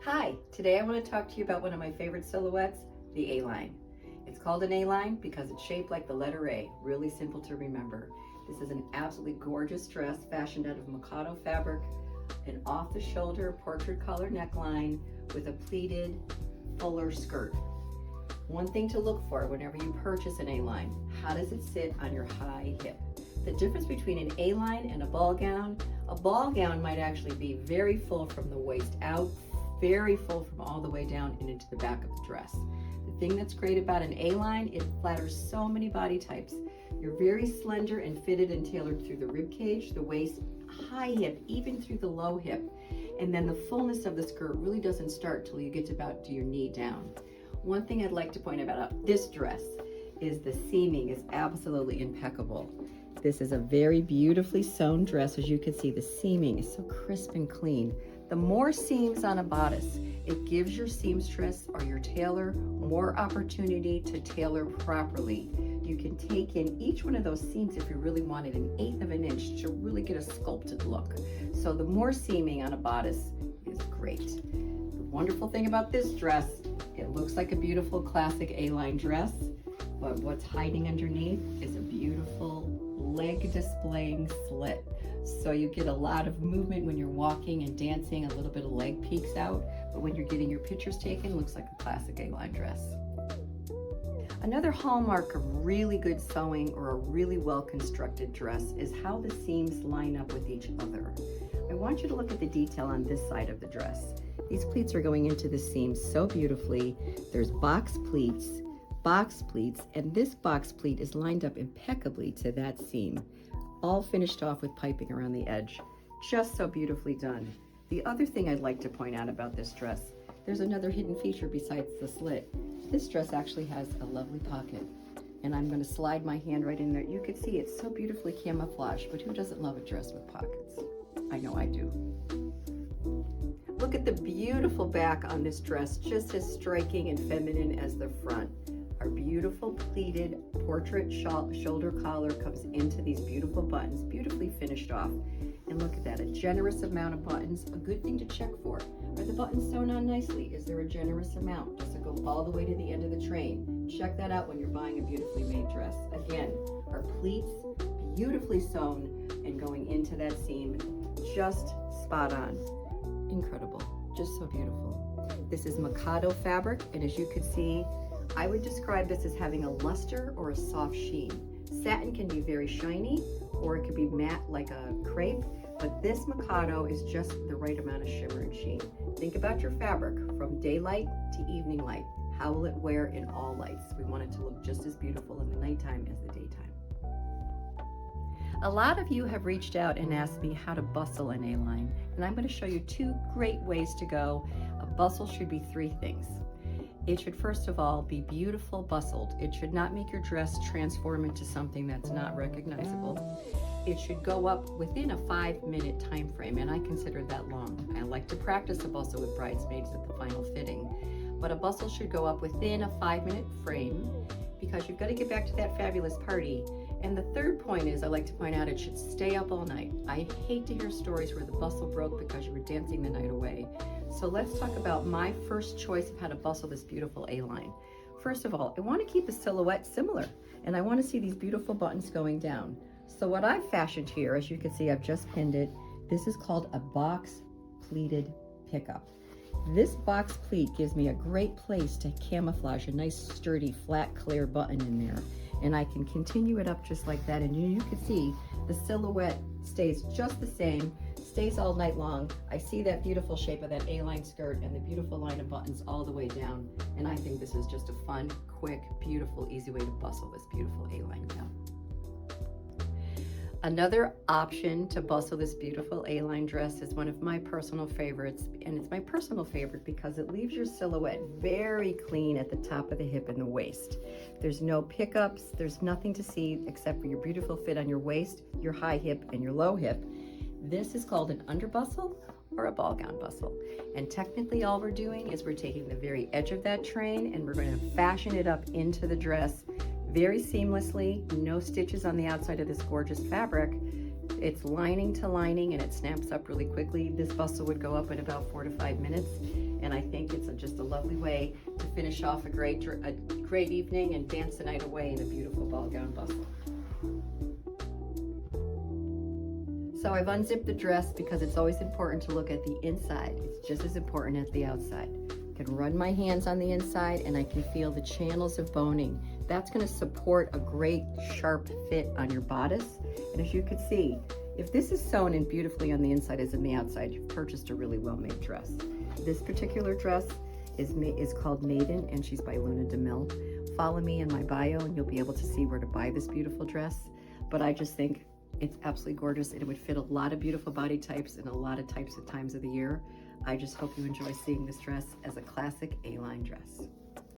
Hi, today I want to talk to you about one of my favorite silhouettes, the A-line. It's called an A-line because it's shaped like the letter A, really simple to remember. This is an absolutely gorgeous dress fashioned out of Mikado fabric, an off-the-shoulder portrait color neckline with a pleated fuller skirt. One thing to look for whenever you purchase an A-line, how does it sit on your high hip? The difference between an A-line and a ball gown might actually be very full from the waist out, very full from all the way down and into the back of the dress. The thing that's great about an A-line, it flatters so many body types. You're very slender and fitted and tailored through the rib cage, the waist, high hip, even through the low hip. And then the fullness of the skirt really doesn't start till you get to about to your knee down. One thing I'd like to point about this dress is the seaming is absolutely impeccable. This is a very beautifully sewn dress. As you can see, the seaming is so crisp and clean. The more seams on a bodice, it gives your seamstress or your tailor more opportunity to tailor properly. You can take in each one of those seams if you really wanted 1/8 of an inch to really get a sculpted look. So the more seaming on a bodice is great. The wonderful thing about this dress, it looks like a beautiful classic A-line dress, but what's hiding underneath is a beautiful leg displaying slit. So you get a lot of movement when you're walking and dancing, a little bit of leg peeks out, but when you're getting your pictures taken, it looks like a classic A-line dress. Another hallmark of really good sewing or a really well-constructed dress is how the seams line up with each other. I want you to look at the detail on this side of the dress. These pleats are going into the seams so beautifully. There's box pleats, and this box pleat is lined up impeccably to that seam, all finished off with piping around the edge. Just so beautifully done. The other thing I'd like to point out about this dress, there's another hidden feature besides the slit. This dress actually has a lovely pocket, and I'm going to slide my hand right in there. You can see it's so beautifully camouflaged, but who doesn't love a dress with pockets? I know I do. Look at the beautiful back on this dress, just as striking and feminine as the front. Our beautiful pleated portrait shoulder collar comes into these beautiful buttons, beautifully finished off. And look at that, a generous amount of buttons. A good thing to check for. Are the buttons sewn on nicely? Is there a generous amount? Does it go all the way to the end of the train? Check that out when you're buying a beautifully made dress. Again, our pleats beautifully sewn and going into that seam, just spot on. Incredible, just so beautiful. This is Mikado fabric, and as you can see, I would describe this as having a luster or a soft sheen. Satin can be very shiny, or it could be matte like a crepe, but this Mikado is just the right amount of shimmer and sheen. Think about your fabric from daylight to evening light. How will it wear in all lights? We want it to look just as beautiful in the nighttime as the daytime. A lot of you have reached out and asked me how to bustle an A-line, and I'm going to show you 2 great ways to go. A bustle should be 3 things. It should first of all be beautiful bustled. It should not make your dress transform into something that's not recognizable. It should go up within a 5-minute time frame, and I consider that long. I like to practice a bustle with bridesmaids at the final fitting, but a bustle should go up within a 5-minute frame because you've got to get back to that fabulous party. And the third point is, I like to point out, it should stay up all night. I hate to hear stories where the bustle broke because you were dancing the night away. So let's talk about my first choice of how to bustle this beautiful A-line. First of all, I want to keep the silhouette similar, and I want to see these beautiful buttons going down. So what I've fashioned here, as you can see, I've just pinned it. This is called a box pleated pickup. This box pleat gives me a great place to camouflage a nice sturdy flat clear button in there, and I can continue it up just like that, and you can see the silhouette stays just the same, stays all night long. I see that beautiful shape of that A-line skirt and the beautiful line of buttons all the way down, and I think this is just a fun, quick, beautiful, easy way to bustle this beautiful A-line gown. Another option to bustle this beautiful A-line dress is one of my personal favorites, and it's my personal favorite because it leaves your silhouette very clean at the top of the hip and the waist. There's no pickups, there's nothing to see except for your beautiful fit on your waist, your high hip, and your low hip. This is called an under bustle or a ball gown bustle. And technically all we're doing is we're taking the very edge of that train and we're going to fashion it up into the dress very seamlessly, no stitches on the outside of this gorgeous fabric. It's lining to lining and it snaps up really quickly. This bustle would go up in about 4 to 5 minutes. and I think it's just a lovely way to finish off a great evening and dance the night away in a beautiful ball gown bustle. So I've unzipped the dress because it's always important to look at the inside. It's just as important as the outside. I can run my hands on the inside and I can feel the channels of boning. That's going to support a great sharp fit on your bodice. And as you can see, if this is sewn in beautifully on the inside as in the outside, you've purchased a really well-made dress. This particular dress is called Maiden, and she's by Luna DeMille. Follow me in my bio and you'll be able to see where to buy this beautiful dress. But I just think it's absolutely gorgeous. It would fit a lot of beautiful body types and a lot of types of times of the year. I just hope you enjoy seeing this dress as a classic A-line dress.